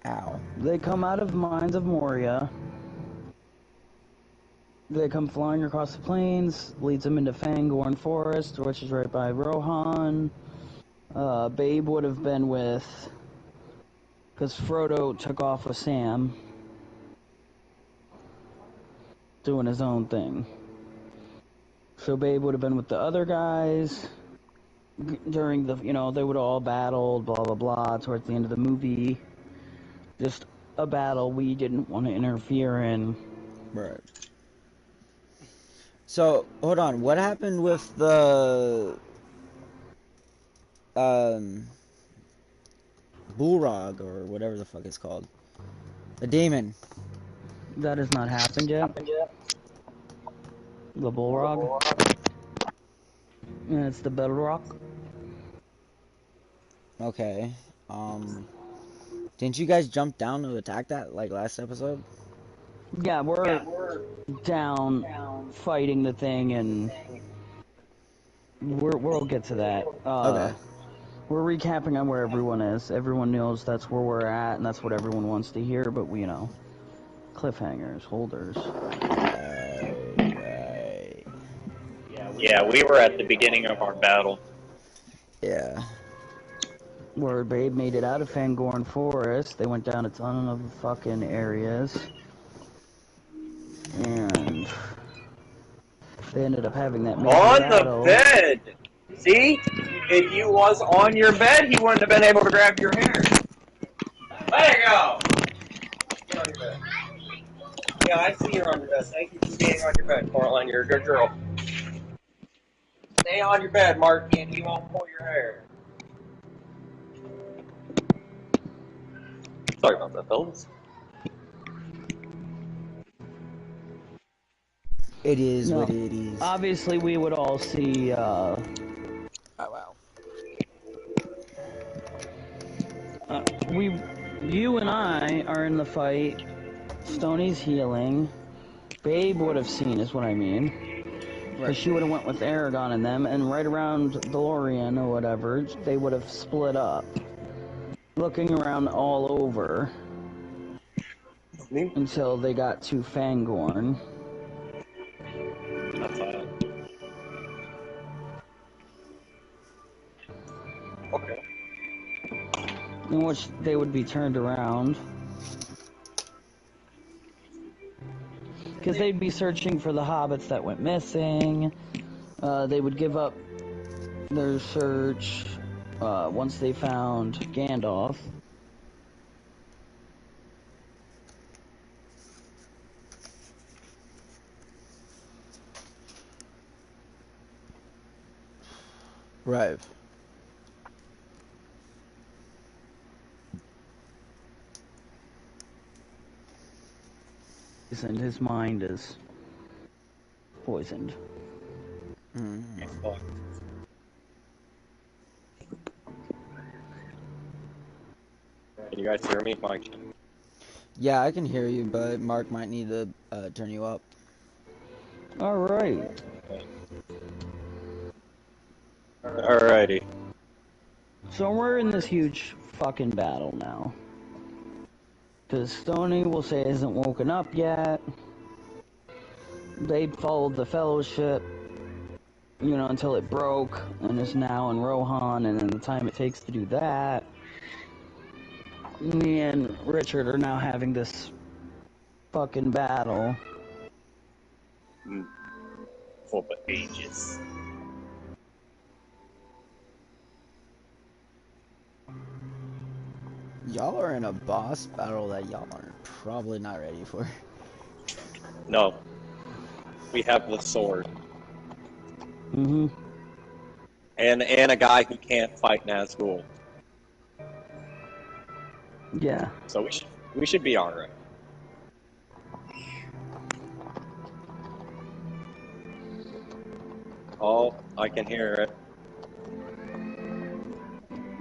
Ow. They come out of Mines of Moria. They come flying across the plains, leads them into Fangorn Forest, which is right by Rohan. Babe would have been with... Because Frodo took off with Sam. Doing his own thing. So Babe would have been with the other guys. During the, they would all battle, blah, blah, blah, towards the end of the movie. Just a battle we didn't want to interfere in. Right. So, hold on. What happened with the Bullrog or whatever the fuck it's called? The demon. That has not happened yet. The Bullrog. And it's the Bedrock. Okay. Didn't you guys jump down to attack that like last episode? Yeah, we're down fighting the thing, and we'll get to that. Okay. We're recapping on where everyone is. Everyone knows that's where we're at, and that's what everyone wants to hear, but we, cliffhangers, holders. Right. Yeah, we were at the beginning of our battle. Yeah. Where Babe made it out of Fangorn Forest. They went down a ton of fucking areas. And they ended up having that major battle. On the bed! See? If you was on your bed, he wouldn't have been able to grab your hair. There you go! Get on your bed. Yeah, I see you're on your bed. Thank you for being on your bed, Coraline. You're a good girl. Stay on your bed, Marky, and he won't pull your hair. Sorry about that, fellas. It is what it is. Obviously, we would all see, Oh, wow. You and I are in the fight. Stoney's healing. Babe would have seen, is what I mean. Because she would have went with Aragorn and them, and right around Dorian or whatever, they would have split up. Looking around all over. Until they got to Fangorn. That's all. Okay. In which they would be turned around. Because they'd be searching for the hobbits that went missing. They would give up their search once they found Gandalf. Right. And his mind is poisoned. Mm. Can you guys hear me, Mike? Yeah, I can hear you, but Mark might need to turn you up. Alright. Alrighty. So we're in this huge fucking battle now. Because Stoney will say isn't woken up yet. They followed the Fellowship, until it broke, and is now in Rohan, and then the time it takes to do that. Me and Richard are now having this fucking battle. For ages. Y'all are in a boss battle that y'all are probably not ready for. No. We have the sword. Mm-hmm. And a guy who can't fight Nazgul. Yeah. So we should be alright. Oh, I can hear it.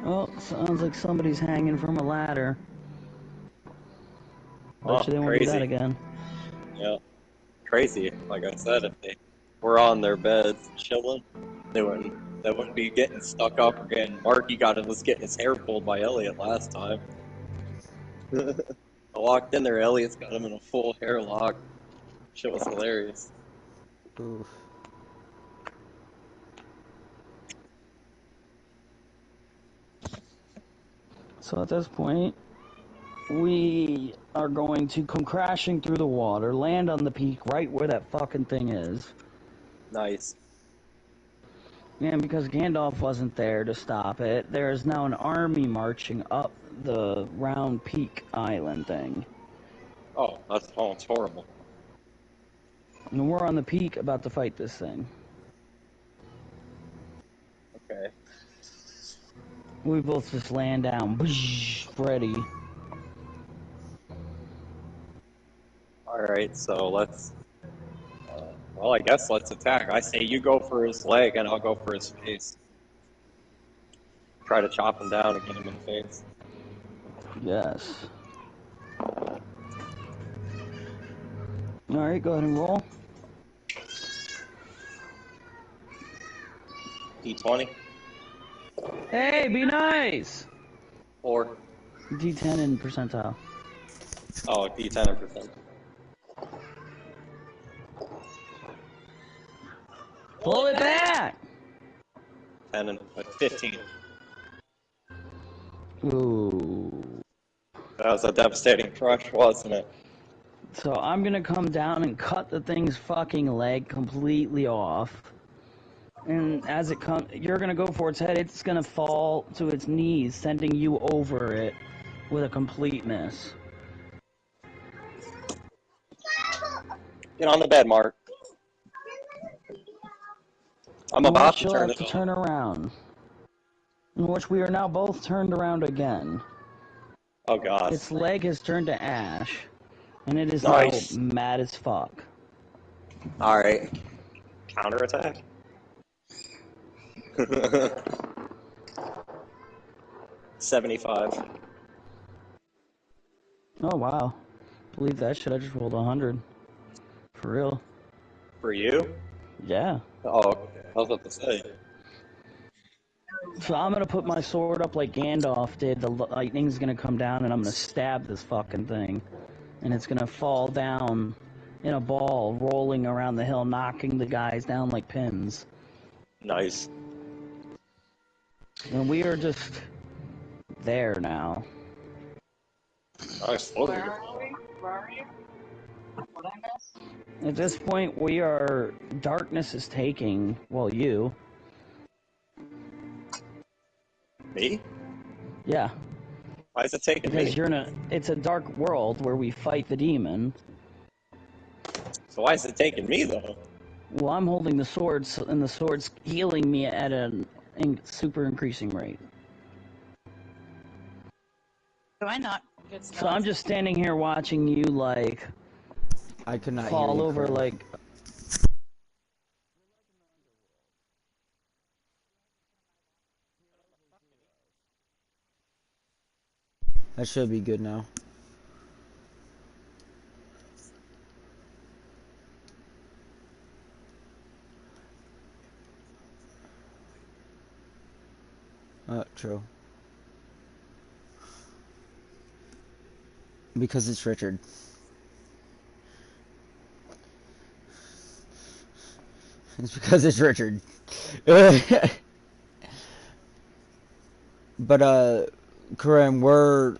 Oh, sounds like somebody's hanging from a ladder. Oh, Bet you they won't do that again. Yeah. Crazy. Like I said, if they were on their beds chilling, they wouldn't be getting stuck up again. Marky was getting his hair pulled by Elliot last time. I walked in there, Elliot's got him in a full hair lock. Shit was hilarious. Oof. So at this point, we are going to come crashing through the water, land on the peak right where that fucking thing is. Nice. And because Gandalf wasn't there to stop it, there is now an army marching up the round peak island thing. Oh, it's horrible. And we're on the peak about to fight this thing. Okay. We both just land down. Ready. Alright, so let's... well, I guess let's attack. I say you go for his leg and I'll go for his face. Try to chop him down and get him in the face. Yes. Alright, go ahead and roll. D20. Hey, be nice! 4. D10 in percentile. Oh, D10 and percent. Pull it back! 10 and 15. Ooh. That was a devastating crush, wasn't it? So I'm gonna come down and cut the thing's fucking leg completely off. And as it comes, you're gonna go for its head, it's gonna fall to its knees, sending you over it with a complete miss. Get on the bed, Mark. I'm In about which to you'll turn have it to on. turn around. In which we are now both turned around again. Oh, God. Its leg has turned to ash, and it is Nice. now mad as fuck. Alright. Counterattack? 75. Oh wow. Believe that shit, I just rolled 100. For real. For you? Yeah. Oh, okay. I was about to say. So I'm gonna put my sword up like Gandalf did, the lightning's gonna come down and I'm gonna stab this fucking thing. And it's gonna fall down in a ball, rolling around the hill, knocking the guys down like pins. Nice. And we are just there now. Nice. Where are we? Where are you? What I miss? At this point, we are... Darkness is taking... Well, you. Me? Yeah. Why is it taking Because me? you're in a... It's a dark world where we fight the demon. So why is it taking me, though? Well, I'm holding the sword, and the sword's healing me at a super increasing rate. Do I not get stuff? So I'm just standing here watching you, like... I could not hear fall you over, correctly. like... That should be good now. True. Because it's Richard. It's because it's Richard. But, Karim, well,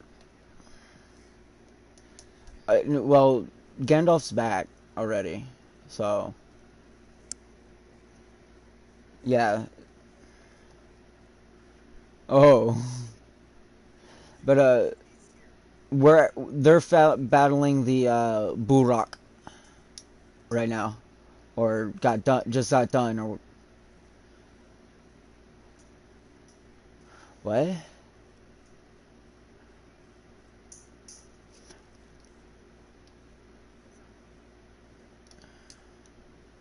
Gandalf's back already, so... Yeah. Oh. But, they're battling the, Buraq right now. Or just got done, or... What?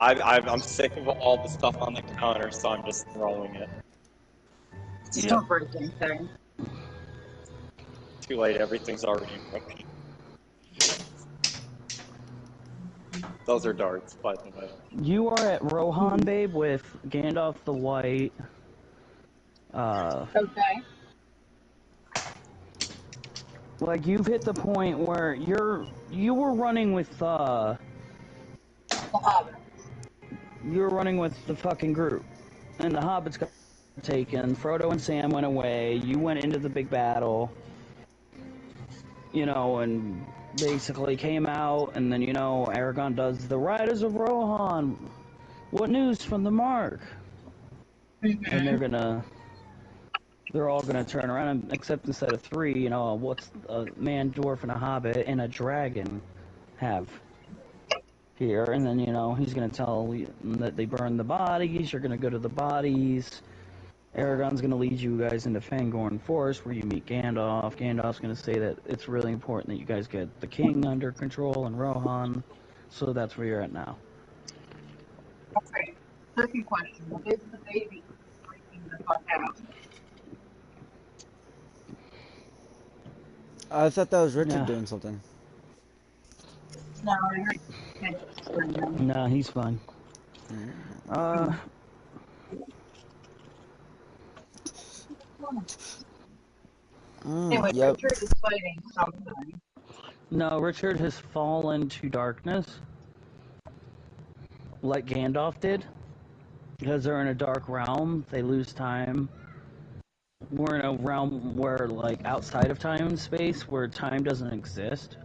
I'm sick of all the stuff on the counter, so I'm just throwing it. Still breaking thing. Too late, everything's already broken. Those are darts, by the way. You are at Rohan, babe, with Gandalf the White. Okay. Like, you've hit the point where you were running with, The Hobbit. you were running with the fucking group. And the hobbits got taken, Frodo and Sam went away, you went into the big battle, you know, and basically came out, and then, you know, Aragorn does the Riders of Rohan. What news from the Mark? And they're all gonna turn around, except instead of three, you know, what's a man, dwarf, and a hobbit, and a dragon have here? And then, you know, he's gonna tell them that they burned the bodies, you're gonna go to the bodies. Aragorn's gonna lead you guys into Fangorn Forest, where you meet Gandalf. Gandalf's gonna say that it's really important that you guys get the king under control and Rohan. So that's where you're at now. Okay. Second question. What is the baby freaking the fuck out? I thought that was Richard Yeah. doing something. No, I heard kids screaming. Nah, he's fine. Anyway, Yep. Richard is fighting something. No, Richard has fallen to darkness, like Gandalf did. Because they're in a dark realm, they lose time. We're in a realm where, like, outside of time and space, where time doesn't exist.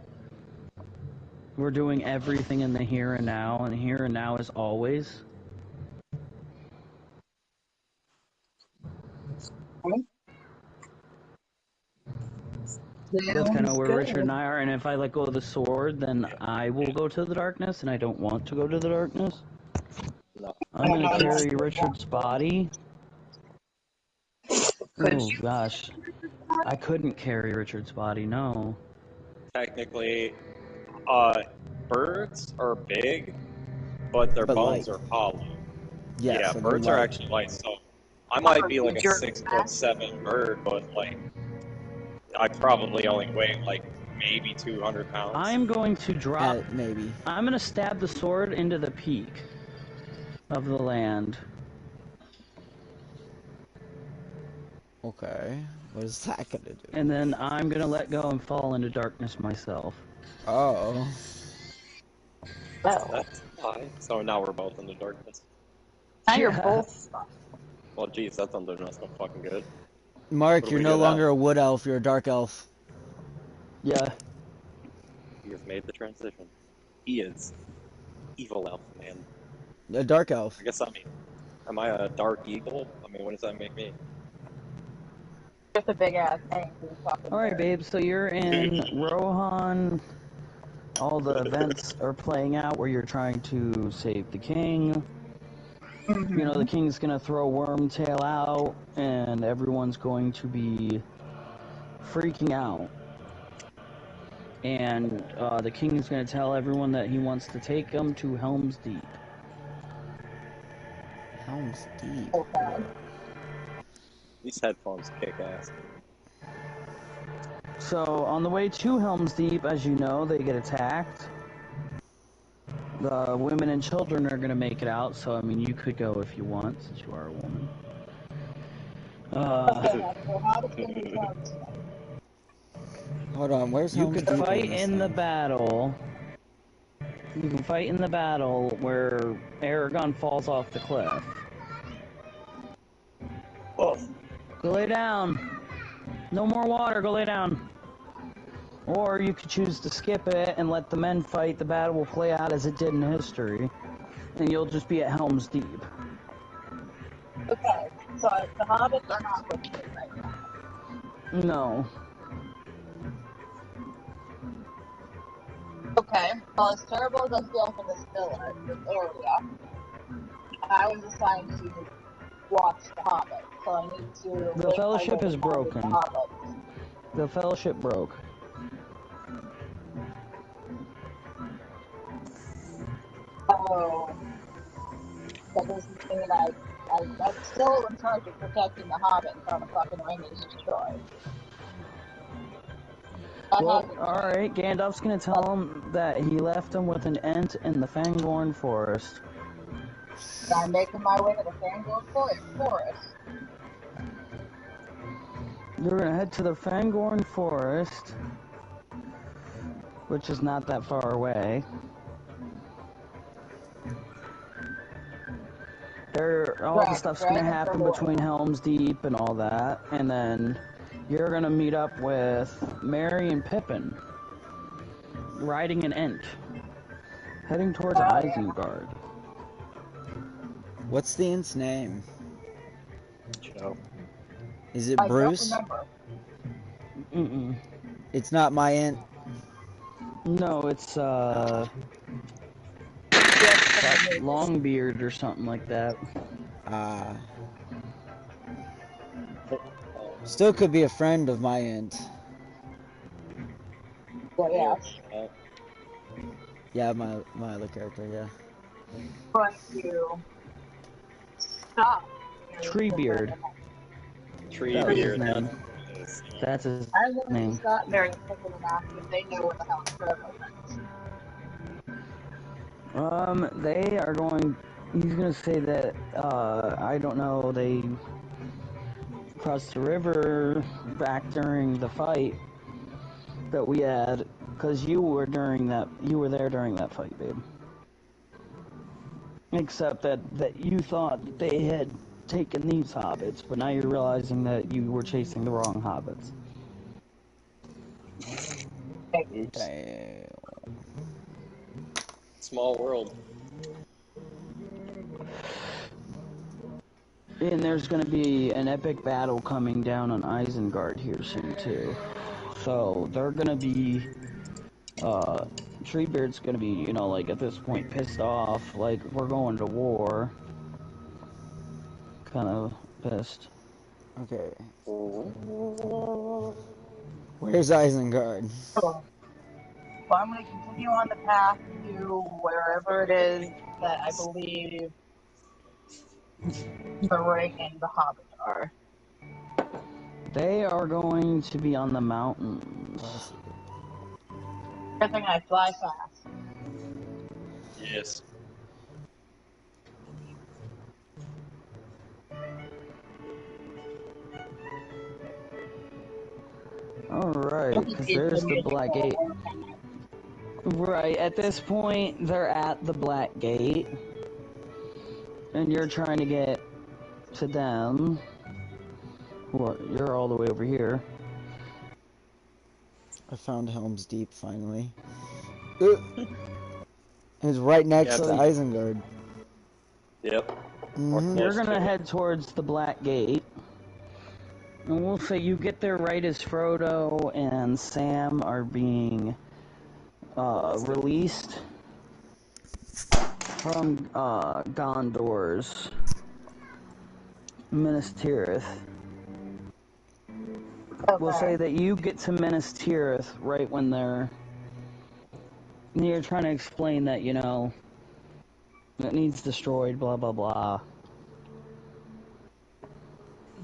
We're doing everything in the here and here and now is always. That's kind of where Richard and I are, and if I let go of the sword, then I will go to the darkness, and I don't want to go to the darkness. I'm gonna carry Richard's body. Oh gosh. I couldn't carry Richard's body, no. Technically, birds are big, but their But bones light. are hollow. Yes, Yeah, so they're birds are light. actually light, so I might be like a 6'7" bird, but like I probably only weigh like maybe 200 pounds. I'm going to drop. Maybe. I'm gonna stab the sword into the peak of the land. Okay. What is that gonna do? And then I'm gonna let go and fall into darkness myself. Oh. That's fine. So now we're both in the darkness. Now you're both. Well, geez, that's under not so fucking good. Mark, you're no longer a wood elf, you're a dark elf. Yeah. He has made the transition. He is evil elf, man. A dark elf. I guess am I a dark eagle? I mean, what does that make me? Just a big ass thing. Alright, babe, so you're in Rohan. All the events are playing out where you're trying to save the king. You know, the king's gonna throw Wormtail out, and everyone's going to be freaking out. And the king's gonna tell everyone that he wants to take them to Helm's Deep. Helm's Deep. Okay. These headphones kick ass. So, on the way to Helm's Deep, as you know, they get attacked. The women and children are gonna make it out, so I mean, you could go if you want, since you are a woman. Hold on, where's Helm's Deep? You can fight in the battle. You can fight in the battle where Aragorn falls off the cliff. Oh. Go lay down. No more water, go lay down. Or you could choose to skip it and let the men fight. The battle will play out as it did in history. And you'll just be at Helm's Deep. Okay, so the hobbits are not with me right now. No. Okay, well, as terrible as I feel for this area, I was assigned to watch the Hobbit, so I need to... The Fellowship is broken. The Fellowship broke. Oh. That doesn't mean I'm still in charge of protecting the Hobbit until the fucking ring is destroyed. Well, alright, Gandalf's gonna tell him that he left him with an Ent in the Fangorn Forest. I'm making my way to the Fangorn Forest. You're gonna head to the Fangorn Forest, which is not that far away. All the stuff's gonna happen between Helm's Deep and all that, and then you're gonna meet up with Merry and Pippin, riding an Ent, heading towards Isengard. What's the Int's name? Joe. Is it I Bruce? don't remember. Mm-mm. It's not my Int. No, it's, Longbeard or something like that. Still could be a friend of my Int. Well, yeah. Yeah, my other character, yeah. But you stop. Treebeard. Treebeard. That's his name. That's his I want to name. stop Mary and Pippin and ask if they know where the hell Frodo is. They are going. He's gonna say that. I don't know. They crossed the river back during the fight that we had, because you were there during that fight, babe. Except that you thought that they had taken these hobbits, but now you're realizing that you were chasing the wrong hobbits. Oops. Damn. Small world. And there's going to be an epic battle coming down on Isengard here soon, too. So, they're going to be... Treebeard's going to be, you know, like, at this point, pissed off. Like, we're going to war. Kind of pissed. Okay. Where's Isengard? Well, I'm going to continue on the path to wherever it is that I believe the ring and the hobbit are. They are going to be on the mountains. Good thing I fly fast. Yes. Alright, because there's the Black Gate. Right, at this point, they're at the Black Gate. And you're trying to get to them. Well, you're all the way over here. I found Helm's Deep, finally. It's right next to Isengard. Yep. You're gonna head towards the Black Gate. And we'll say you get there right as Frodo and Sam are being released from Gondor's Minas Tirith. Okay. We'll say that you get to Minas Tirith right when you're trying to explain that, you know, it needs destroyed, blah blah blah.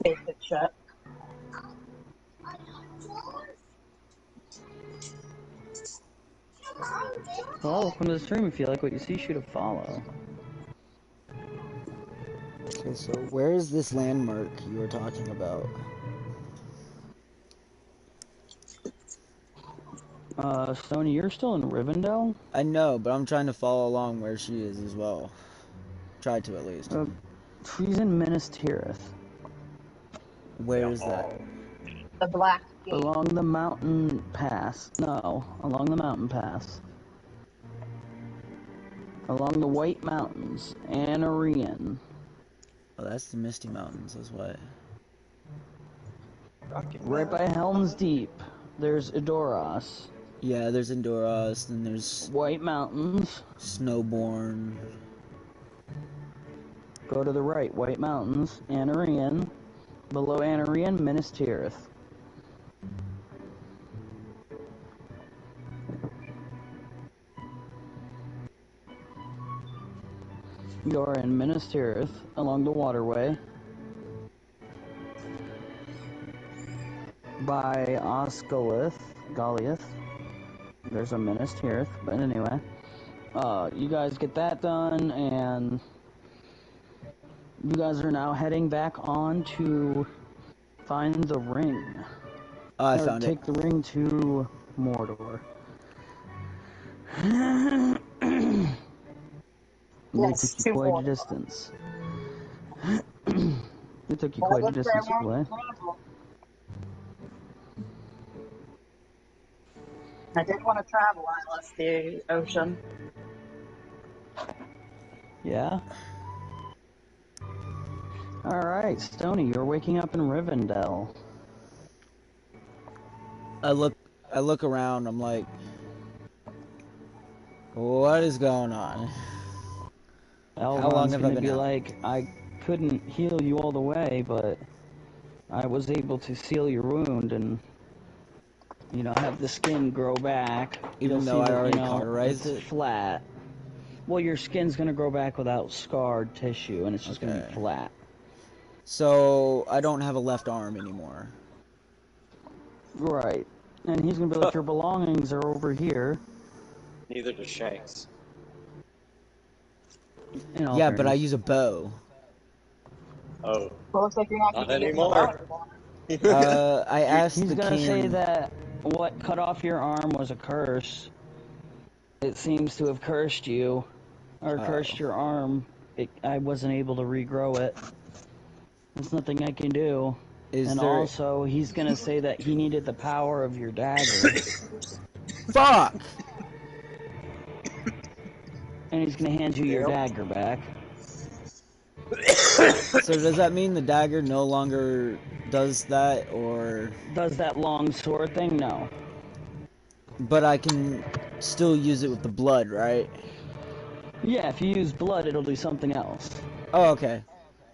Basic shit. Well, welcome to the stream. If you like what you see, shoot a follow. Okay, so where is this landmark you were talking about? Stoney, you're still in Rivendell? I know, but I'm trying to follow along where she is as well. Try to, at least. She's in Minas Tirith. Where is that? The Black Gate. Along the mountain pass. No, along the mountain pass. Along the White Mountains. Anarian. Oh, that's the Misty Mountains, that's why. Right by Helm's Deep. There's Edoras. Yeah, there's Endoros, and there's... White Mountains. Snowborn. Go to the right. White Mountains. Anarian. Below Anarian, Minas Tirith. You're in Minas Tirith, along the waterway. By Osgiliath. There's a Minas Tirith, but anyway. You guys get that done, and you guys are now heading back on to find the ring. Oh, I Or found it. take the ring to Mordor. They Yes, took you to quite a Mordor. distance. They took you Well, quite a that's where I distance wanted away. to travel. I did want to travel when I left the ocean. Yeah? Alright, Stony, you're waking up in Rivendell. I look around. I'm like, what is going on? How long Elrond's have I gonna been be out? like, I couldn't heal you all the way, but I was able to seal your wound and, you know, have the skin grow back. You'll Even though see I that, you already know, cauterized it's it? flat. Well, your skin's gonna grow back without scarred tissue, and it's just gonna be Okay. flat. So I don't have a left arm anymore. Right. And he's gonna be like, your belongings are over here. Neither does Shanks. In all Yeah, but I fairness. use a bow. Oh, Well, looks like you're not going not to be using the bow anymore. anymore. I You- asked He's the gonna say king. that what cut off your arm was a curse. It seems to have cursed you, or cursed Oh, your arm. I wasn't able to regrow it. There's nothing I can do. is And there? also, he's gonna say that he needed the power of your dagger. Fuck! And he's gonna hand you your Yep. dagger back. So does that mean the dagger no longer does that, or? Does that long sword thing? No. But I can still use it with the blood, right? Yeah, if you use blood, it'll do something else. Oh, okay.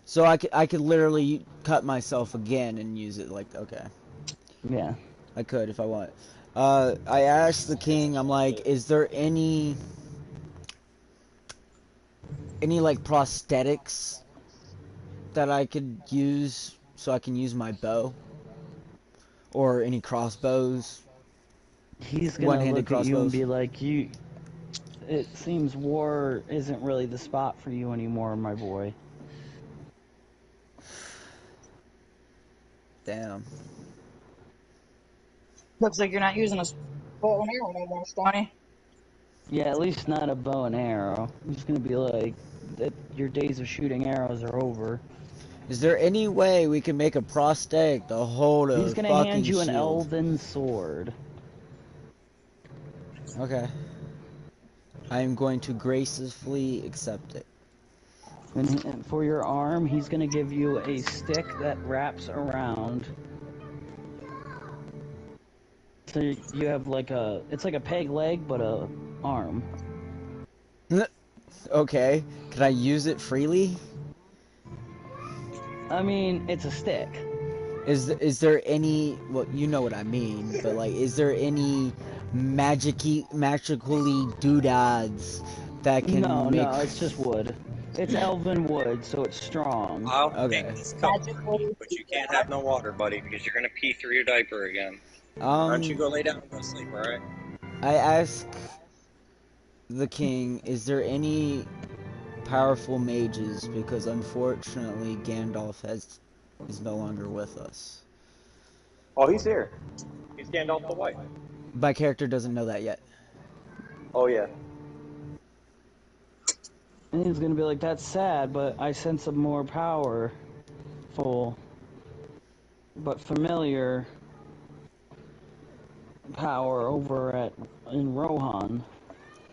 So I could literally cut myself again and use it like, okay. Yeah. I could if I want. I asked the king, I'm like, is there any like prosthetics that I could use so I can use my bow? Or any crossbows? He's gonna One-handed look at you and crossbows? be like, it seems war isn't really the spot for you anymore, my boy. Damn. Looks like you're not using a bow and arrow no more, Stoney. Yeah, at least not a bow and arrow. He's gonna be like, that your days of shooting arrows are over. Is there any way we can make a prosthetic to hold He's a gonna hand fucking you an shield? elven sword. Okay. I am going to graciously accept it. And for your arm, he's gonna give you a stick that wraps around. So you have like it's like a peg leg, but a arm. Okay. Can I use it freely? I mean, it's a stick. Is there any, well, you know what I mean, but like, is there any magically doodads that No, can make? no, it's just wood. It's elven wood, so it's strong. I'll take Okay. this cup for Magically, you, but you can't have no water, buddy, because you're gonna pee through your diaper again. Why don't you Um, go lay down and go to sleep, alright? I ask the king, is there any powerful mages? Because unfortunately, Gandalf is no longer with us. Oh, he's here. He's Gandalf the White. My character doesn't know that yet. Oh, yeah. And he's gonna be like, that's sad, but I sense a more powerful, but familiar power over in Rohan.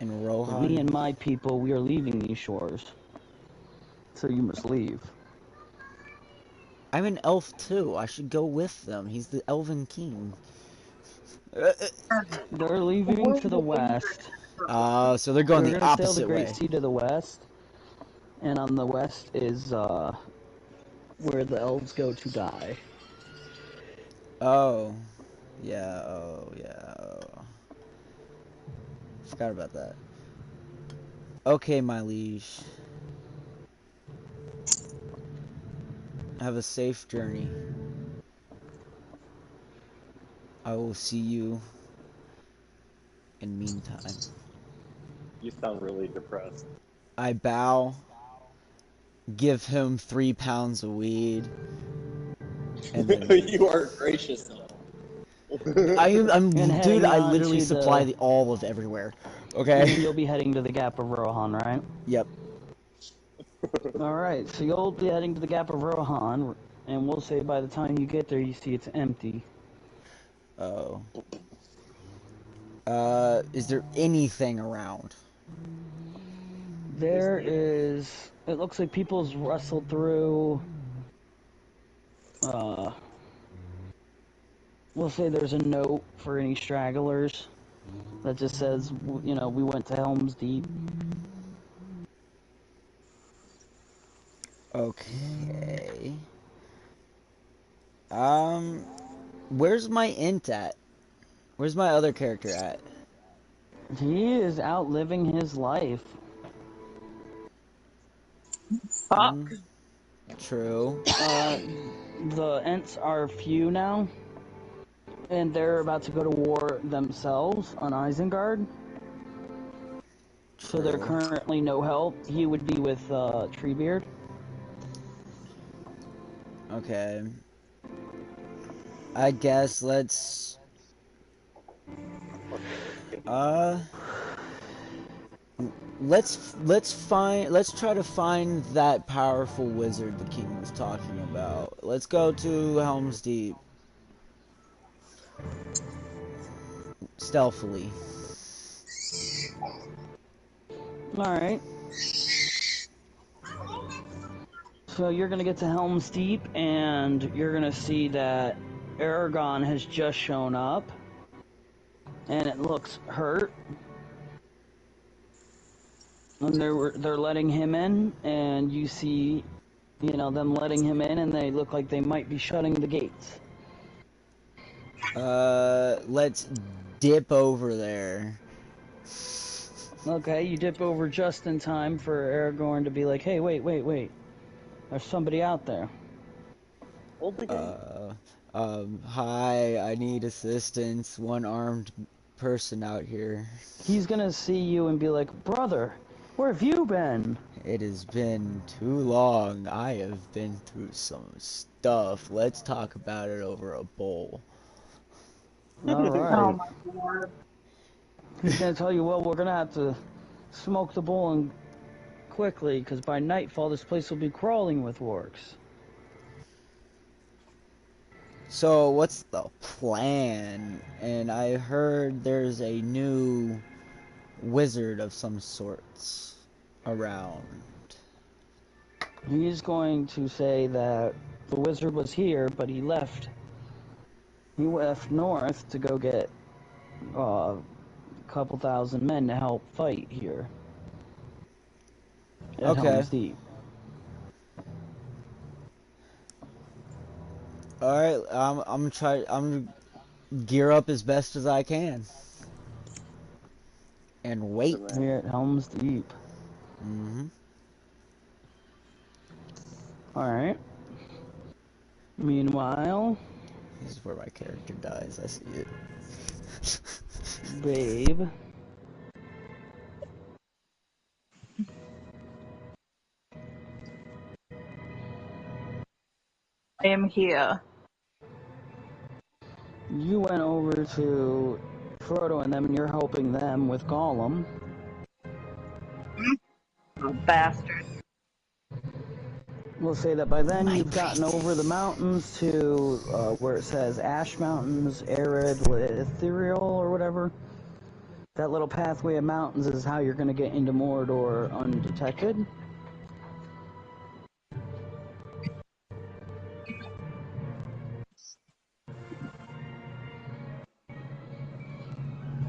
In But me and Rohan. my people, we are leaving these shores. So you must leave. I'm an elf too. I should go with them. He's the elven king. They're leaving to the west. So they're going They're the gonna sail the opposite Great way. Sea to the west, and on the west is where the elves go to die. Oh. Yeah, oh, yeah, oh. Forgot about that. Okay, my liege. Have a safe journey. I will see you in meantime. You sound really depressed. I bow, give him 3 pounds of weed, And then You are gracious. And dude, heading I on literally to supply the... the all of everywhere. And Okay. then you'll be heading to the Gap of Rohan, right? Yep. Alright, so you'll be heading to the Gap of Rohan, and we'll say by the time you get there, you see it's empty. Oh. Is there anything around? There is... It looks like people's wrestled through... We'll say there's a note for any stragglers that just says, you know, we went to Helm's Deep. Okay. Where's my int at? Where's my other character at? He is out living his life. Fuck. True. The Ents are few now, and they're about to go to war themselves on Isengard. So they're True. currently no help. He would be with Treebeard. Okay. I guess let's let's try to find that powerful wizard the king was talking about. Let's go to Helm's Deep. Stealthily. Alright. So you're gonna get to Helm's Deep, and you're gonna see that Aragon has just shown up, and it looks hurt. And they're letting him in, and you see, you know, them letting him in, and they look like they might be shutting the gates. Let's dip over there. Okay, you dip over just in time for Aragorn to be like, hey, wait. There's somebody out there. Hi, I need assistance. One armed person out here. He's gonna see you and be like, brother, where have you been? It has been too long. I have been through some stuff. Let's talk about it over a bowl. Oh Alright. my lord. He's gonna tell you, well, we're gonna have to smoke the bowl and quickly, because by nightfall this place will be crawling with orcs. So, what's the plan? And I heard there's a new wizard of some sorts around. He's going to say that the wizard was here, but he left. He left north to go get a couple thousand men to help fight here at Okay. Helm's Deep. All right. I'm gear up as best as I can. And wait. Here at Helm's Deep. Mm-hmm. Alright. Meanwhile, This is where my character dies. I see it. babe. I am here. You went over to Frodo and them, and you're helping them with Gollum. You bastard. We'll say that by then you've gotten over the mountains to where it says Ash Mountains, Arid, Ethereal, or whatever. That little pathway of mountains is how you're going to get into Mordor undetected.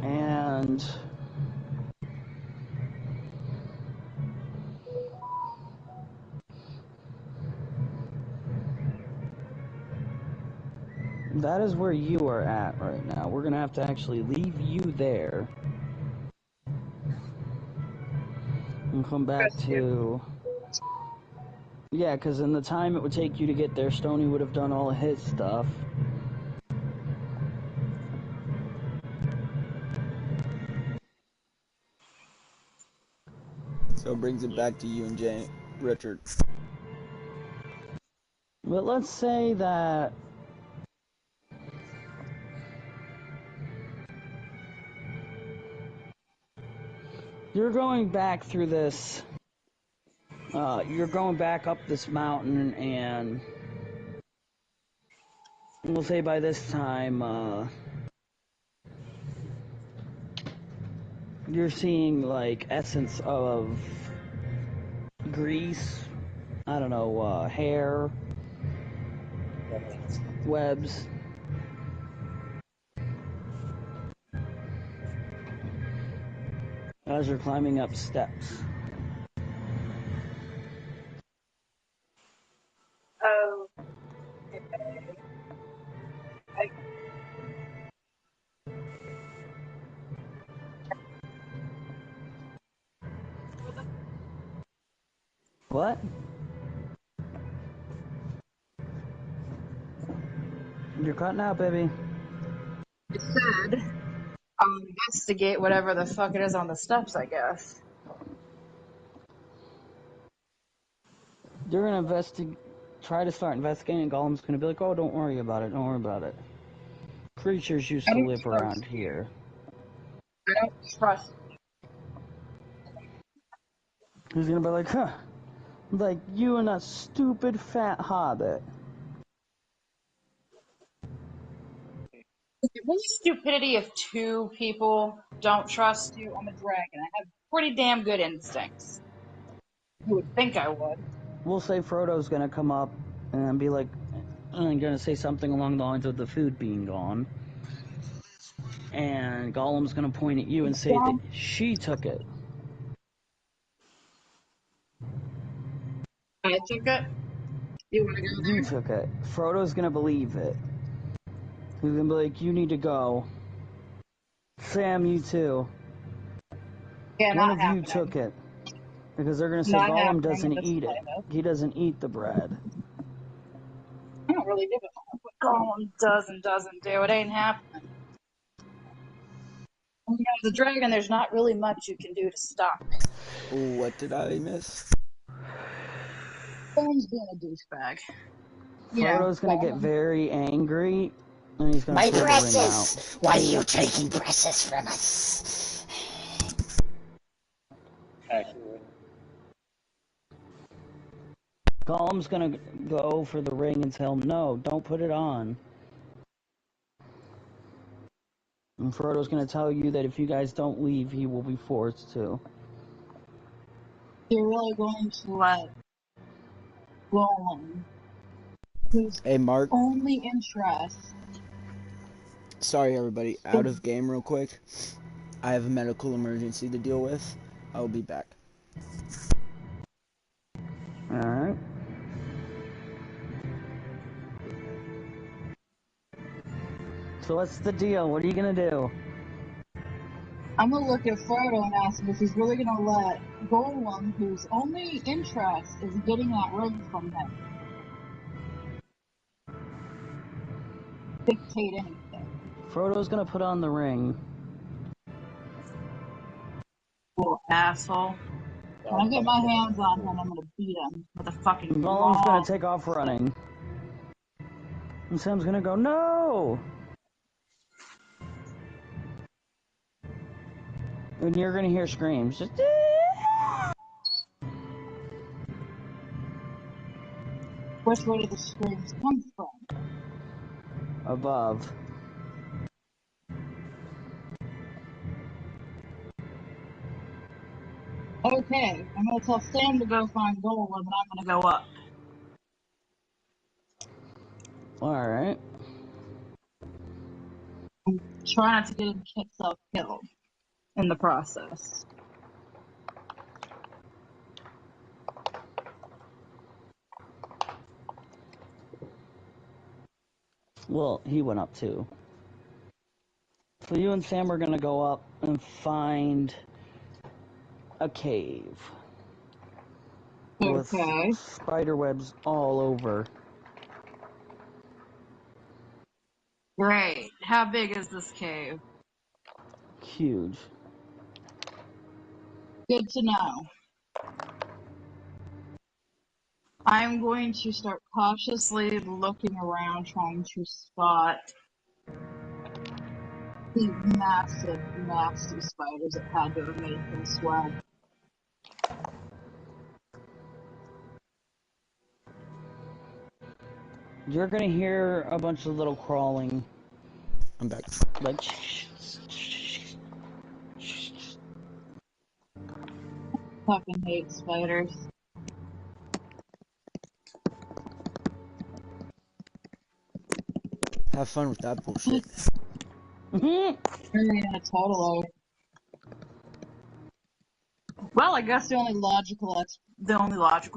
And that is where you are at right now. We're going to have to actually leave you there. And come back to... Yeah, because in the time it would take you to get there, Stony would have done all of his stuff. So it brings it back to you and Richard. But let's say that You're going back through this. You're going back up this mountain, and we'll say by this time, you're seeing like essence of grease. I don't know, hair, webs. As you're climbing up steps. Oh. What? You're cutting out, baby. It said, investigate whatever the fuck it is on the steps, I guess. You're gonna try to start investigating. Golem's gonna be like, oh, don't worry about it, don't worry about it. Creatures used to live around here. I don't trust. He's gonna be like, huh, like you and that stupid fat hobbit. When the stupidity of two people don't trust you, I'm a dragon. I have pretty damn good instincts. You would think I would. We'll say Frodo's gonna come up and be like, and gonna say something along the lines of the food being gone. And Golem's gonna point at you and say that she took it. I took it. You want to go there? You took it. Frodo's gonna believe it. He's gonna be like, you need to go. Sam, you too. Yeah, One not of happening. you took it. Because they're gonna say Not Golem happening doesn't in this eat it. climate. He doesn't eat the bread. I don't really give a fuck what Gollum does and doesn't do. It ain't happening. And, as a dragon, there's not really much you can do to stop me. What did I miss? Gollum's being a douchebag. Frodo's gonna get very angry, and he's gonna pull the ring out. Why are you taking presses from us? Accurate. Golem's gonna go for the ring and tell him, no, don't put it on. And Frodo's gonna tell you that if you guys don't leave, he will be forced to. You're really going to let Gollum, whose Hey, Mark. only interest... Sorry, everybody. Out of game real quick. I have a medical emergency to deal with. I'll be back. Alright. So what's the deal? What are you gonna do? I'm gonna look at Frodo and ask him if he's really gonna let Gollum, whose only interest is getting that ring from him, dictate anything. Frodo's gonna put on the ring. Little asshole. When I get my hands on him, I'm gonna beat him with a fucking Golem's gonna take off running. And Sam's gonna go, no! And you're gonna hear screams. Just, Which way do the screams come from? above. Okay, I'm gonna tell Sam to go find Gollum, and I'm gonna go up. Alright. Try not to get himself killed in the process. Well, he went up too. So you and Sam are gonna go up and find a cave. Okay. With spider webs all over. Great. How big is this cave? Huge. Good to know. I'm going to start cautiously looking around, trying to spot The massive, nasty spiders that had to have made them sweat. You're gonna hear a bunch of little crawling. I'm back. Like. Fucking hate spiders. Have fun with that bullshit. Yeah, totally. Well, I guess the only logical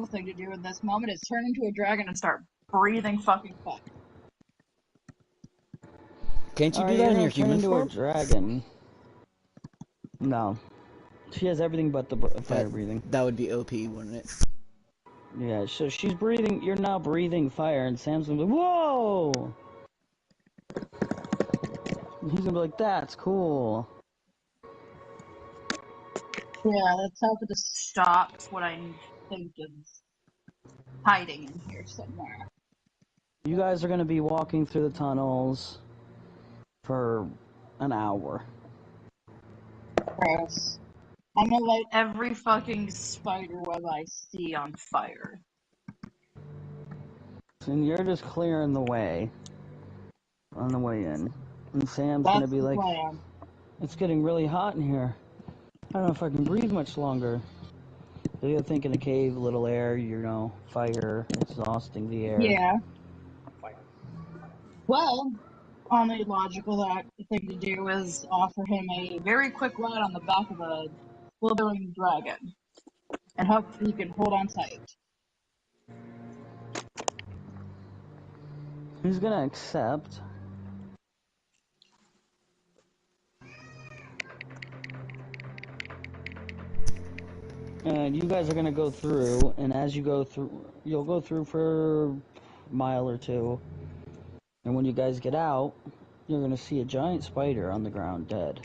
thing to do in this moment is turn into a dragon and start breathing fucking fire. Can't you do Alright, that you're in gonna your turn human into form? a dragon. No. She has everything but the fire breathing. That would be OP, wouldn't it? Yeah, so she's breathing. You're now breathing fire, and Sam's gonna be, whoa! And he's gonna be like, that's cool. Yeah, that's how to stop what I think is hiding in here somewhere. You guys are gonna be walking through the tunnels for an hour. Gross. I'm gonna light every fucking spider web I see on fire. And you're just clearing the way on the way in. And Sam's That's gonna be the like, plan. it's getting really hot in here. I don't know if I can breathe much longer. So you're thinking a cave, little air, you know, fire, exhausting the air. Yeah. Well, only logical thing to do is offer him a very quick ride on the back of a slithering dragon, and hope he can hold on tight. He's gonna accept. And you guys are gonna go through, and as you go through, you'll go through for a mile or two. And when you guys get out, you're gonna see a giant spider on the ground dead.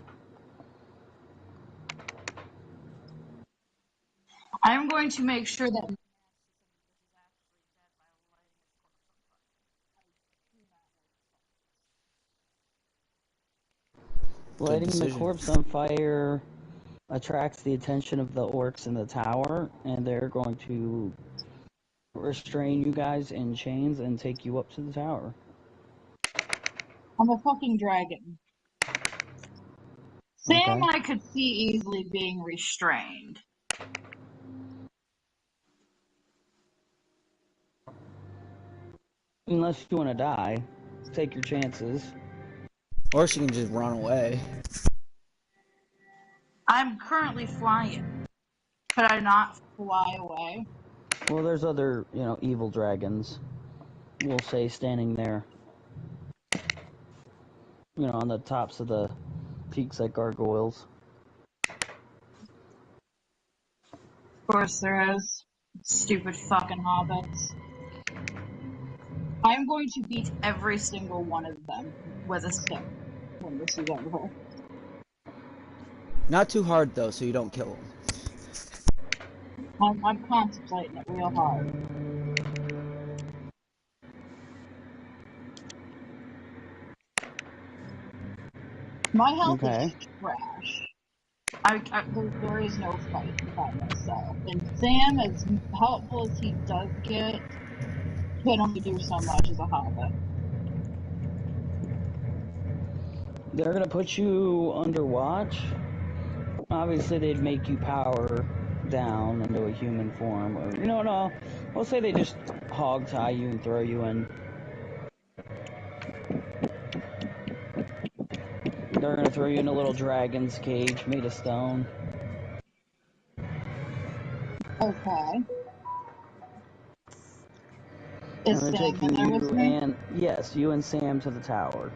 I'm going to make sure that Good Lighting the decision. corpse on fire attracts the attention of the orcs in the tower, and they're going to restrain you guys in chains and take you up to the tower. I'm a fucking dragon. Sam, Okay. I could see easily being restrained. Unless you want to die, take your chances. Or she can just run away. I'm currently flying. Could I not fly away? Well, there's other, you know, evil dragons, we'll say, standing there. You know, on the tops of the peaks like gargoyles. Of course there is. Stupid fucking hobbits. I'm going to beat every single one of them with a stick when this is over. Not too hard though, so you don't kill them. I'm contemplating it real hard. My health Okay. is trash. There is no fight by myself. And Sam, as helpful as he does get, can only do so much as a hobbit. They're gonna put you under watch. Obviously, they'd make you power down into a human form, or you know, no. We'll say they just hog tie you and throw you in. They're gonna throw you in a little dragon's cage made of stone. Okay. And Is they're Sam in taking there with you me? and, yes, you and Sam to the tower.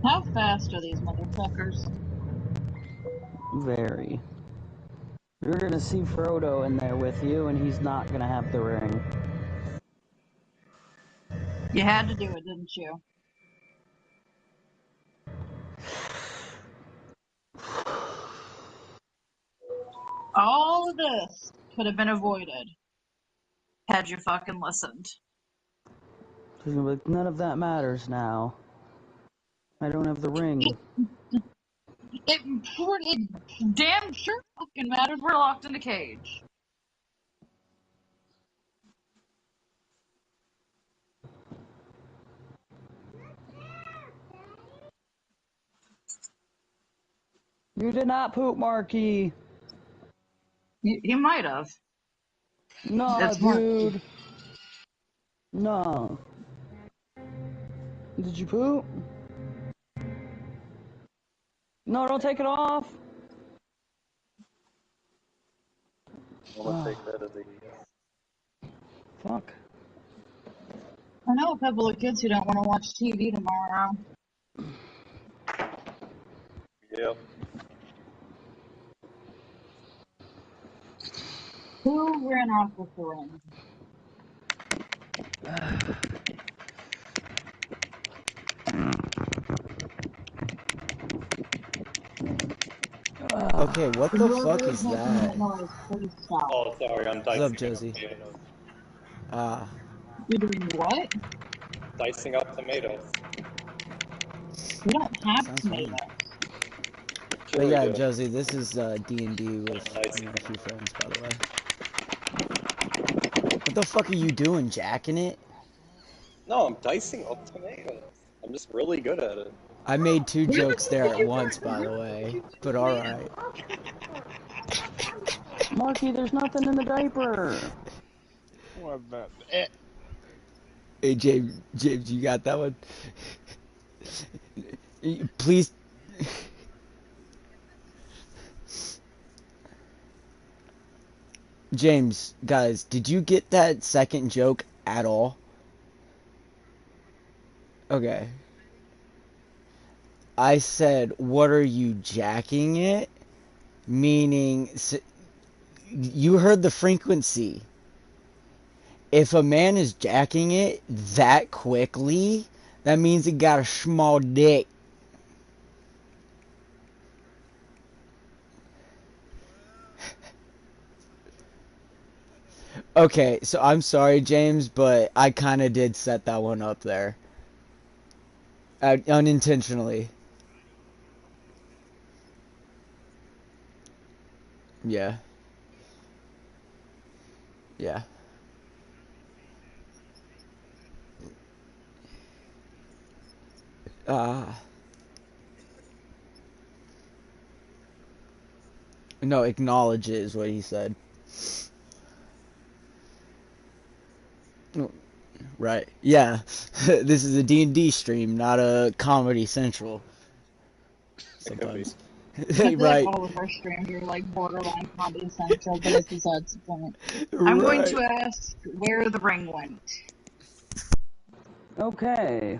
How fast are these motherfuckers? Very. You're gonna see Frodo in there with you, and he's not gonna have the ring. You had to do it, didn't you? All of this could have been avoided had you fucking listened. Like, none of that matters now. I don't have the ring. It damn sure fucking matters. We're locked in a cage. You did not poop, Marky. You might have. No, That's dude. No. Did you poop? No, don't take it off. I'm gonna take that as a Fuck. I know a couple of kids who don't want to watch TV tomorrow. Yep. Who ran off with the ring? Okay, what the fuck Whoever is is making that? that noise, please stop. Oh, sorry, I'm What's up, dicing up Josie? tomatoes. Ah, You're doing what? Dicing up tomatoes. We don't have sounds tomatoes. fun. Sure But we yeah, do. Josie, this is D&D with Dicing. a few friends, by the way. What the fuck are you doing, jacking it? No, I'm dicing up tomatoes. I'm just really good at it. I made 2 Where the jokes fuck there did at you once, find? by Where the the fuck did way. you But find alright. Marky, there's nothing in the diaper. What the? Hey, James, you got that one? Please. James, guys, did you get that second joke at all? Okay. I said, what are you jacking it? Meaning, you heard the frequency. If a man is jacking it that quickly, that means he got a small dick. Okay, so I'm sorry, James, but I kind of did set that one up there. Unintentionally. Yeah. Yeah. No, acknowledges what he said. Right. Yeah. This is a D&D stream, not a Comedy Central. It could be. Sometimes. I feel like Right. all of our streams are like borderline Comedy Central, but it's besides the point. I'm going Right. to ask where the ring went. Okay.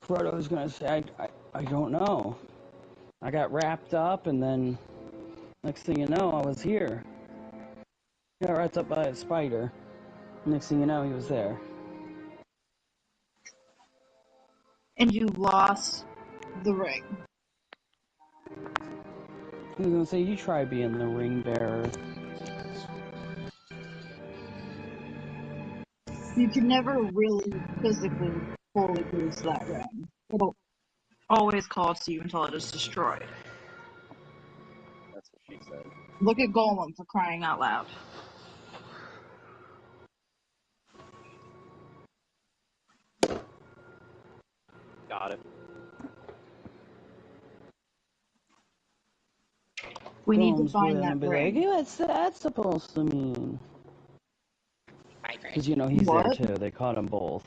Frodo's gonna say, I don't know. I got wrapped up, and then next thing you know, I was here. Got wrapped up by a spider. Next thing you know, he was there. And you lost the ring. He was gonna say, you try being the ring bearer. You can never really physically fully lose that ring. It'll always cost you until it is destroyed. That's what she said. Look at Golem for crying out loud. Got it. We need to Golem's find gonna that be like, ring. hey, what's that supposed to mean? Because, you know, he's What? there too. They caught them both.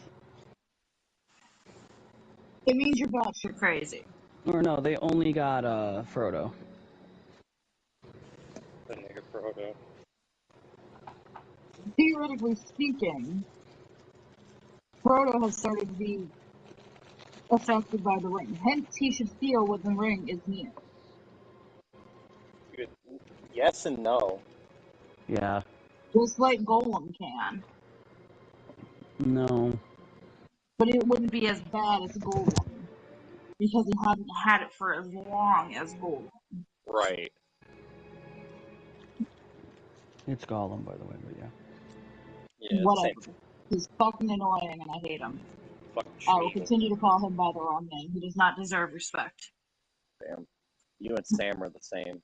It means you're batshit crazy. Or no, they only got Frodo. The nigga Frodo. Theoretically speaking, Frodo has started to be affected by the ring. Hence, he should feel when the ring is near. Yes and no. Yeah. Just like Golem can. No. But it wouldn't be as bad as Golem. Because he hadn't had it for as long as Golem. Right. It's Gollum, by the way, but yeah. Yeah, same. Whatever. He's fucking annoying and I hate him. Fucking I will Schmeagle. continue to call him by the wrong name. He does not deserve respect. Damn. You and Sam are the same.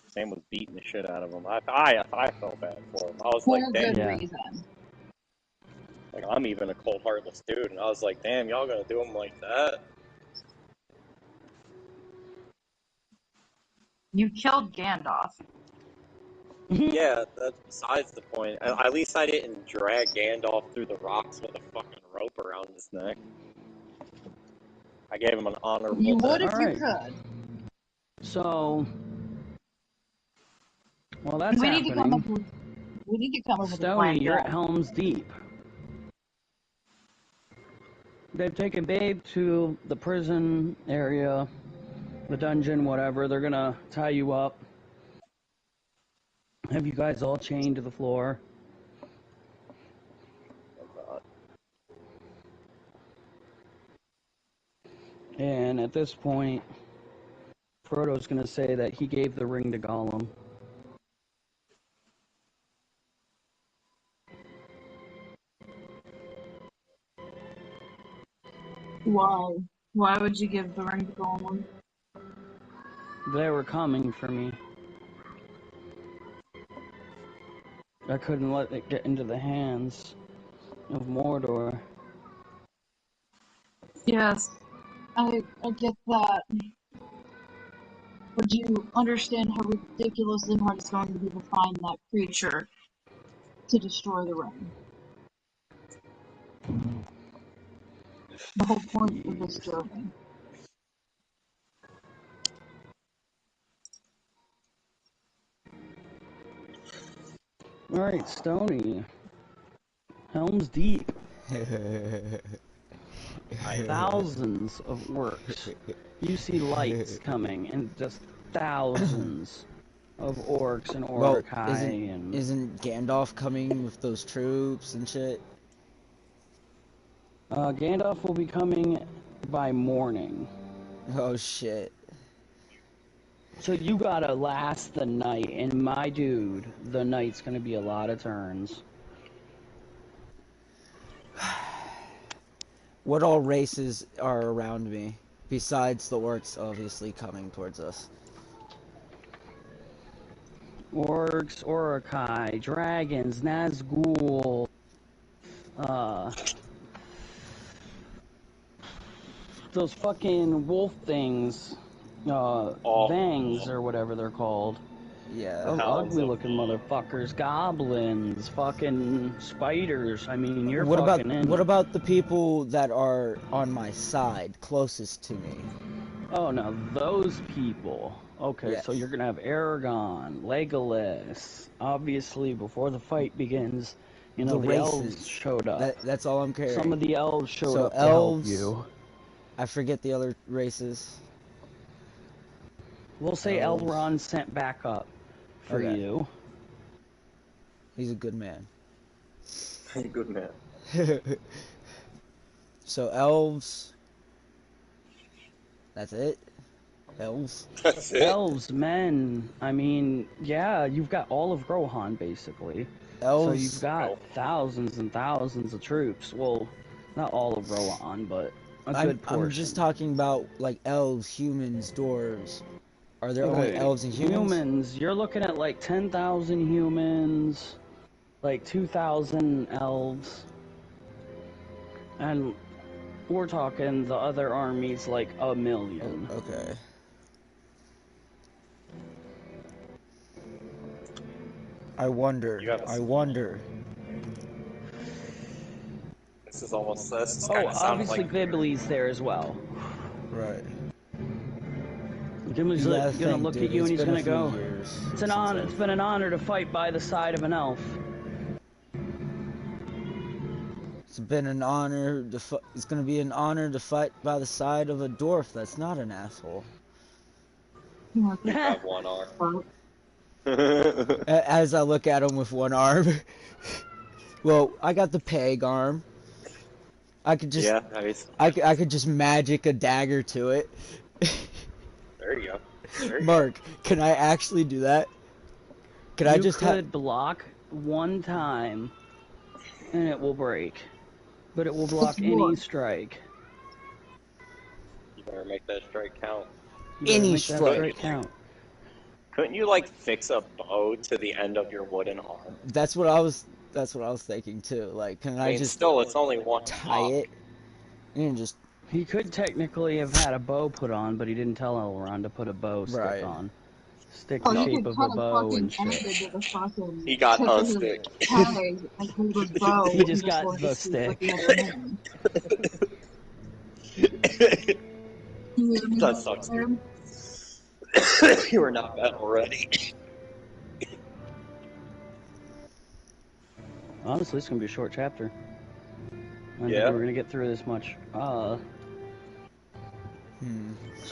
Sam was beating the shit out of him. I felt bad for him. I was For like, damn. good Yeah. reason. Like, I'm even a cold heartless dude, and I was like, damn, y'all gonna do him like that? You killed Gandalf. Yeah, that's besides the point. At least I didn't drag Gandalf through the rocks with a fucking rope around his neck. I gave him an honorable You would death. if you Alright. could. So, well, that's We need to come happening. up with a plan. Stony, you're at Yeah. Helm's Deep. They've taken Babe to the prison area, the dungeon, whatever. They're gonna tie you up. Have you guys all chained to the floor? Oh, God. And at this point, Frodo's gonna say that he gave the ring to Gollum. Why? Why would you give the ring to Gollum? They were coming for me. I couldn't let it get into the hands of Mordor. Yes, I get that. But you understand how ridiculously hard it's going to be to find that creature to destroy the ring. The whole point of this journey. Alright, Stony. Helm's Deep. Thousands of orcs. You see lights coming, and just thousands of orcs and Well, orcai and... isn't Gandalf coming with those troops and shit? Gandalf will be coming by morning. Oh shit. So you gotta last the night, and my dude, the night's gonna be a lot of turns. What all races are around me? Besides the orcs obviously coming towards us. Orcs, orcai, dragons, Nazgul, those fucking wolf things, Vangs or whatever they're called. Yeah. Those Hounds ugly of- looking motherfuckers, goblins, fucking spiders. I mean, you're What fucking in. what about the people that are on my side, closest to me? Oh no, those people. Okay, Yes. so you're gonna have Aragorn, Legolas. Obviously, before the fight begins, you know, the elves races. showed up. That's all I'm carrying. Some of the elves showed So up to help elves- you. I forget the other races. We'll say Elves. Elrond sent back up for Okay. you. He's a good man. Good man. So elves. That's it? Elves? That's it. Elves, men. I mean, yeah, you've got all of Rohan basically. Elves. So you've got thousands and thousands of troops. Well, not all of Rohan, but a good portion. I'm just talking about like elves, humans, dwarves. Are there only Okay, elves and humans? Humans, you're looking at like 10,000 humans, like 2,000 elves, and we're talking the other armies like 1 million. Okay. I wonder. You gotta- I wonder. This is almost. This Oh, kind of sounded obviously like. Ghibli's there as well. Right. Ghibli's You gotta gonna think, look dude, at you and it's he's been a gonna few go. years It's an since honor. I've- It's been an honor to fight by the side of an elf. It's been an honor to it's gonna be an honor to fight by the side of a dwarf that's not an asshole. You have one arm. Well, As I look at him with one arm. Well, I got the peg arm. I could just Yeah, nice. I could just magic a dagger to it. There you go. There you Mark, can I actually do that? Could I You just could block one time, and it will break. But it will block any strike. You better make that strike count. You better Any make that strike. strike count. Couldn't you like fix a bow to the end of your wooden arm? That's what I was thinking too. Like, can I I mean, just still, it's only one tie block. it and just He could technically have had a bow put on, but he didn't tell Elrond to put a bow stick Right. on. Stick Oh, the he shape could of cut a a bow fucking and shit. end of the fucking He got tip a of his stick. peg and hold his bow. He just and got hold the his feet with stick. the other hand. You hear me, That sucks, man? dude. You are not battle ready. Honestly, it's gonna be a short chapter. I didn't think Yeah. we were gonna get through this much. So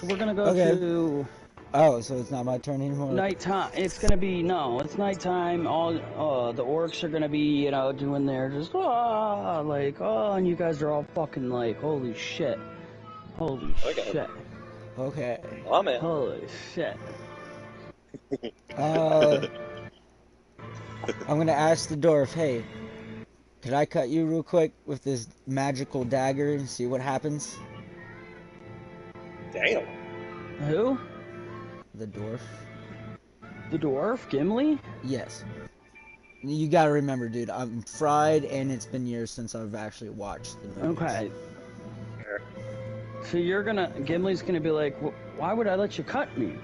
we're gonna go Okay. to Oh, so it's not my turn anymore? nighttime. It's gonna be it's nighttime. All the orcs are gonna be doing their just and you guys are all fucking like holy shit, Okay. shit, Okay. Oh man. holy shit. I'm gonna ask the dwarf, hey, could I cut you real quick with this magical dagger and see what happens? Damn. Who? The dwarf? The dwarf? Gimli? Yes. You gotta remember, dude, I'm fried and it's been years since I've actually watched the movies. Okay. So Gimli's gonna be like, why would I let you cut me?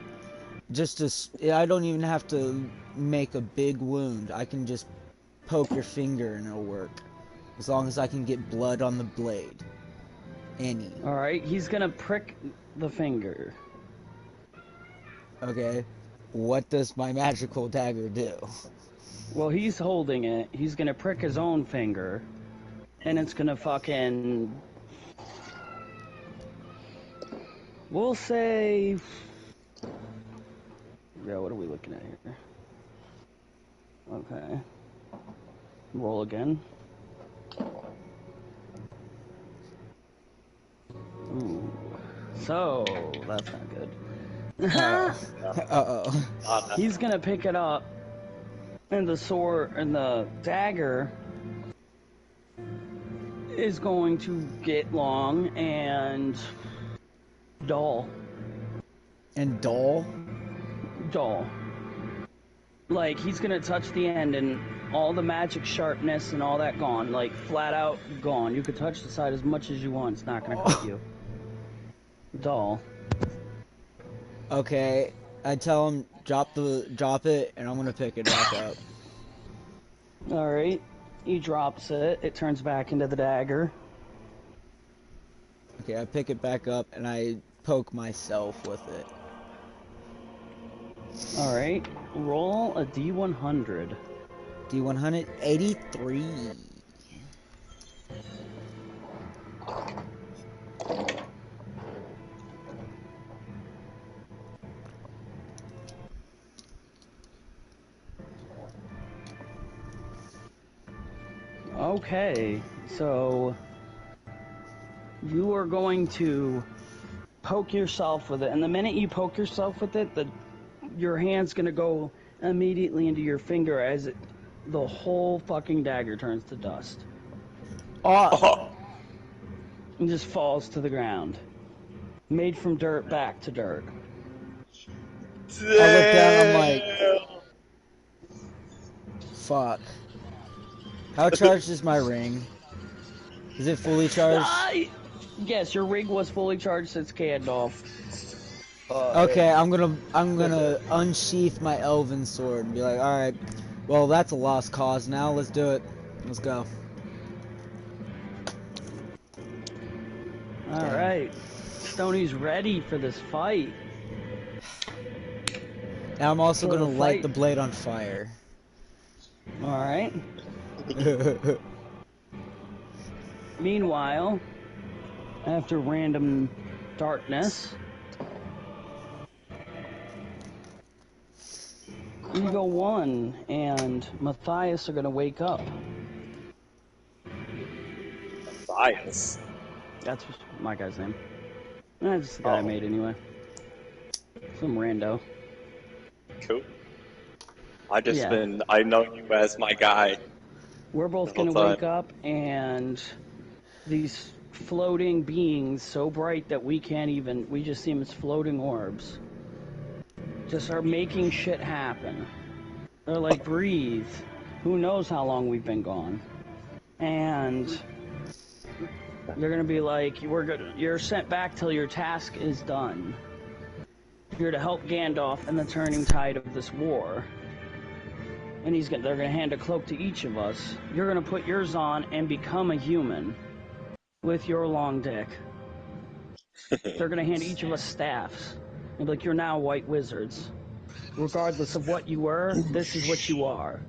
I don't even have to make a big wound. I can just poke your finger and it'll work. As long as I can get blood on the blade. Any. Alright, he's gonna prick the finger. Okay. What does my magical dagger do? Well, he's holding it. He's gonna prick his own finger. And it's gonna fucking... We'll say... Yeah, what are we looking at here? Okay. Roll again. Ooh. So, that's not good. Uh-oh. He's gonna pick it up, and the sword and the dagger is going to get long and dull. And dull? Dull. Like, he's gonna touch the end and all the magic sharpness and all that gone. Like, flat out gone. You could touch the side as much as you want, it's not gonna cut you. Dull. Okay. I tell him, drop it, and I'm gonna pick it back up. Alright. He drops it. It turns back into the dagger. Okay, I pick it back up, and I poke myself with it. Alright. Roll a D100. D100, 83. Okay, so you are going to poke yourself with it, and the minute you poke yourself with it, your hand's gonna go immediately into your finger as the whole fucking dagger turns to dust. Oh! And just falls to the ground. Made from dirt back to dirt. I look down, I'm like, fuck. How charged is my ring? Is it fully charged? Yes, your rig was fully charged since Gandalf. Okay, I'm gonna unsheath my elven sword and be like, alright, well that's a lost cause now, let's do it. Let's go. Alright. Stoney's ready for this fight. And I'm also So gonna the light fight- the blade on fire. Alright. Meanwhile, after random darkness, Ego 1 and Matthias are gonna wake up. Matthias. That's my guy's name. That's the guy I made anyway. Some rando. Cool. I know you as my guy We're the both whole gonna time. wake up and these floating beings so bright that we just see them as floating orbs. Just are making shit happen. They're like, breathe. Who knows how long we've been gone? And they're gonna be like, you're sent back till your task is done. You're to help Gandalf in the turning tide of this war. And they're gonna hand a cloak to each of us. You're gonna put yours on and become a human with your long dick. They're gonna hand each of us staffs and be like, you're now white wizards. Regardless of what you were, this is what you are.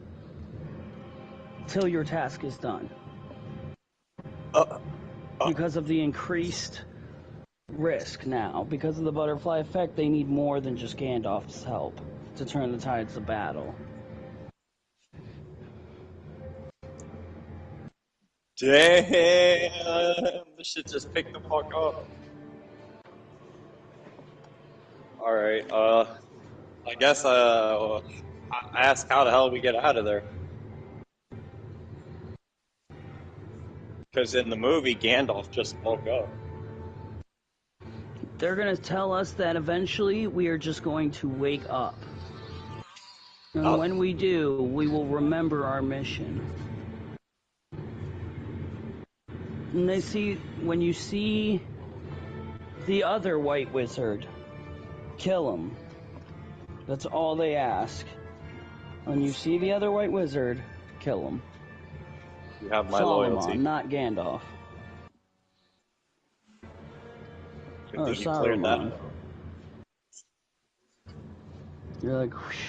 Till your task is done. Because of the increased risk now, because of the butterfly effect, they need more than just Gandalf's help to turn the tides of battle. Damn, this shit just picked the fuck up. Alright, I guess, I ask how the hell we get out of there. Because in the movie, Gandalf just woke up. They're gonna tell us that eventually we are just going to wake up. And when we do, we will remember our mission. And when you see the other white wizard, kill him. That's all they ask. When you see the other white wizard, kill him. You have my Saruman, loyalty. not Gandalf. Or You cleared that Saruman. up. You're like, whoosh.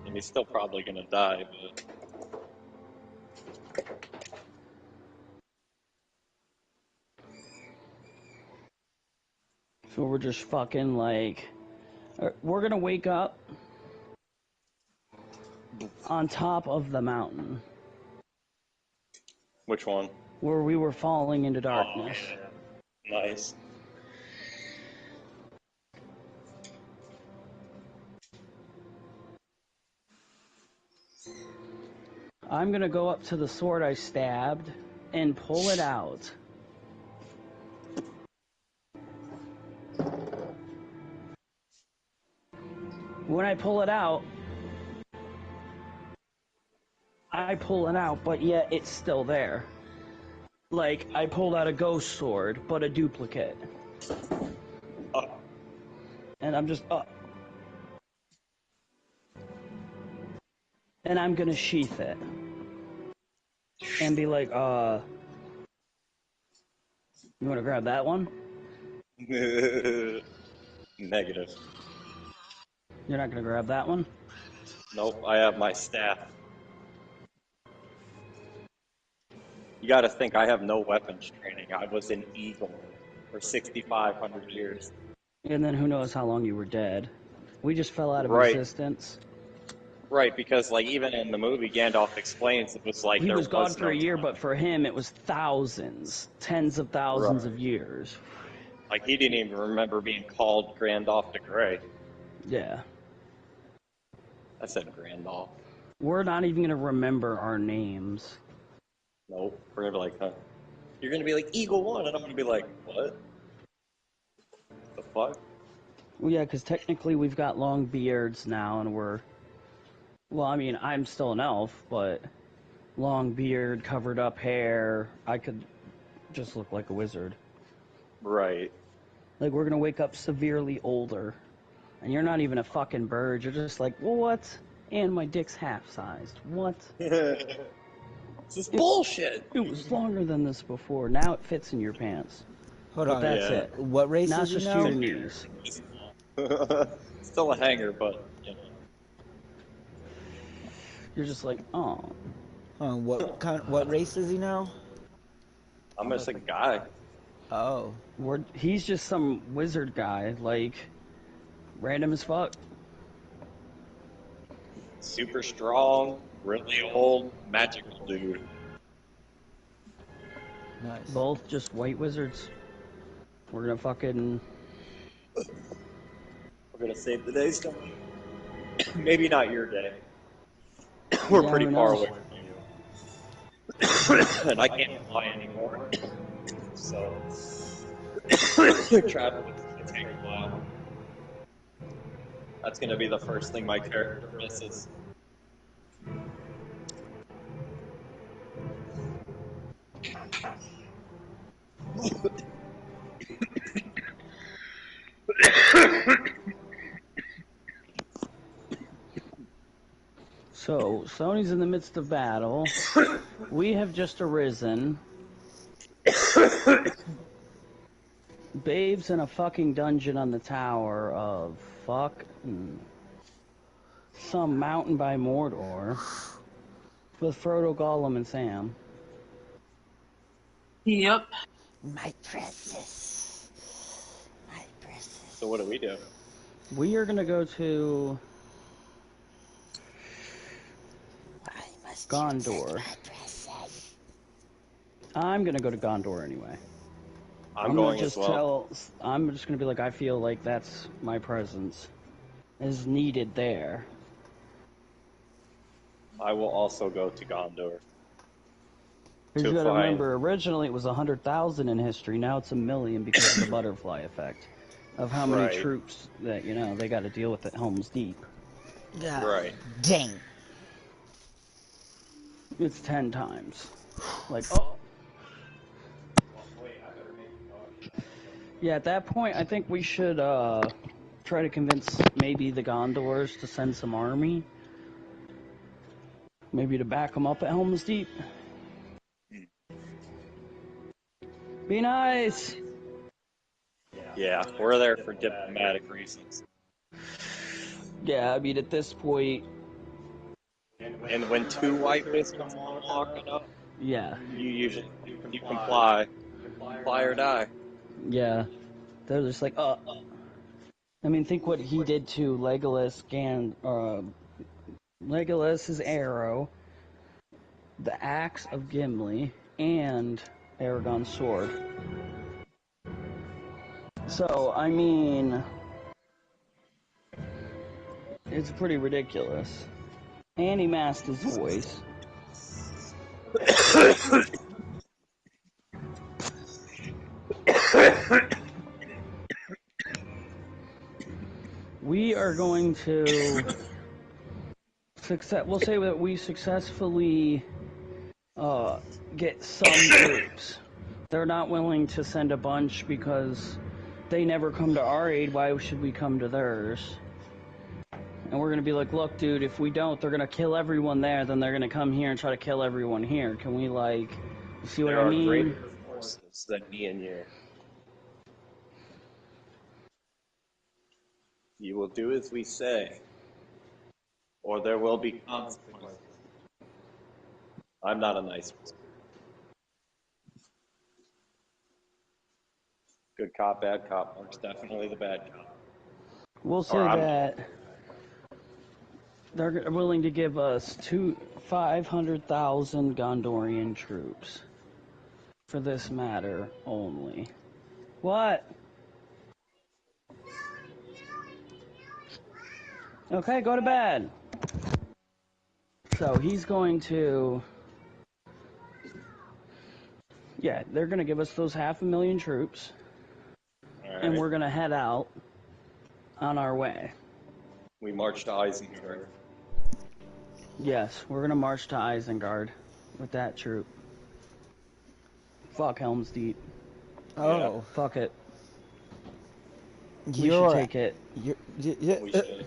And he's still probably gonna die, but... So we're just fucking like... We're gonna wake up on top of the mountain. Which one? Where we were falling into darkness. Oh, yeah. Nice. I'm gonna go up to the sword I stabbed and pull it out. When I pull it out, but yet it's still there. Like, I pulled out a ghost sword, but a duplicate. And I'm just, and I'm gonna sheath it. And be like, you wanna grab that one? Negative. You're not gonna grab that one? Nope, I have my staff. You gotta think, I have no weapons training. I was an eagle for 6,500 years. And then who knows how long you were dead. We just fell out of existence. Right, because like even in the movie, Gandalf explains it was like he there was gone for no a year, time. but for him it was thousands, tens of thousands of years. Like he didn't even remember being called Gandalf the Grey. Yeah. I said Gandalf. We're not even gonna remember our names. Nope. We're gonna be like, huh? You're gonna be like Eagle One, and I'm gonna be like, what? The fuck? Well, yeah, because technically we've got long beards now, and we're... Well, I mean, I'm still an elf, but long beard, covered up hair, I could just look like a wizard. Right. Like, we're gonna wake up severely older. And you're not even a fucking bird, you're just like, well, what? And my dick's half-sized. What? This is bullshit! It was longer than this before. Now it fits in your pants. Hold But on. that's it. What race Now is it's he just now? your knees. Still a hanger, but, you know. You're just like, oh. What race is he now? I'm just a guy. Oh. He's just some wizard guy, like, random as fuck. Super strong, really old, magical dude. Nice. Both just white wizards. We're gonna fucking... We're gonna save the day, Stone. Maybe not your day. We're Yeah, pretty who far knows? away from you. And I can't fly anymore. So, traveling is gonna take a while. That's gonna be the first thing my character misses. So, Sony's in the midst of battle. We have just arisen. Babe's in a fucking dungeon on the tower of some mountain by Mordor with Frodo, Gollum, and Sam. Yep. My precious. My precious. So what do we do? We are gonna go to I must Gondor. my precious. I'm gonna go to Gondor anyway. I'm gonna going just as well. I'm just gonna be like, I feel like that's my presence is needed there. I will also go to Gondor. Because you To gotta find- remember, originally it was 100,000 in history. Now it's 1 million because of the butterfly effect of how many Right. troops that they got to deal with at Helm's Deep. God Right. dang. It's 10 times. Like, oh. Yeah, at that point, I think we should try to convince maybe the Gondors to send some army. Maybe to back them up at Helm's Deep. Be nice! Yeah, we're there for diplomatic reasons. Yeah, I mean, at this point, And when two white-faced come along walking up, yeah. you can fly or die. Yeah. They're just like, I mean, think what he did to Legolas's arrow, the axe of Gimli, and Aragorn's sword. So, I mean, it's pretty ridiculous. And he masked his voice. We are going to we'll say that we successfully get some troops. They're not willing to send a bunch because they never come to our aid. Why should we come to theirs? And we're going to be like, look, dude, if we don't, they're going to kill everyone there, then they're going to come here and try to kill everyone here. Can we, see what I mean? There are greater forces than me and you. You will do as we say, or there will be consequences. I'm not a nice person. Good cop, bad cop. Mark's definitely the bad cop. We'll say that they're willing to give us 500,000 Gondorian troops for this matter only. What? Okay, go to bed. So he's going to... Yeah, they're going to give us those 500,000 troops. All And right. we're going to head out on our way. We march to Isengard. Yes, we're going to march to Isengard with that troop. Fuck Helm's Deep. Oh. Fuck it. We You're should take it. We should.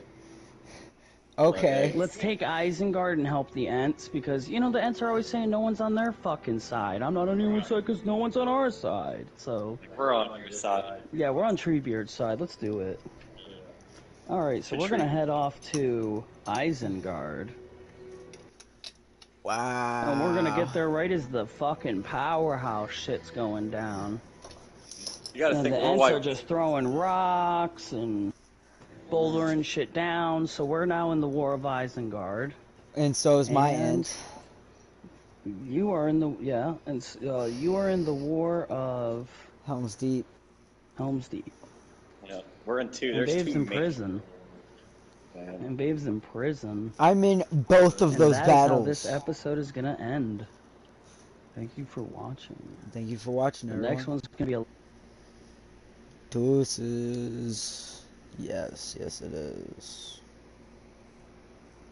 Okay. Let's take Isengard and help the Ents, because, the Ents are always saying no one's on their fucking side. I'm not on anyone's side because no one's on our side. So, We're on your side. yeah, we're on Treebeard's side. Let's do it. Alright, so we're going to head off to Isengard. Wow. And we're going to get there right as the fucking powerhouse shit's going down. You gotta And think the we're Ents white. are just throwing rocks and bouldering shit down. So we're now in the War of Isengard. And so is my And end. You are in the you are in the War of Helm's Deep. Helm's Deep. Yeah. We're in 2. And There's Babe's 2 in main. prison. Man. And Babe's in prison. I'm in both of And those that is how this battles. episode is gonna end. Thank you for watching. Thank you for watching, The everyone. next one's gonna be a Deuces. Yes, yes it is.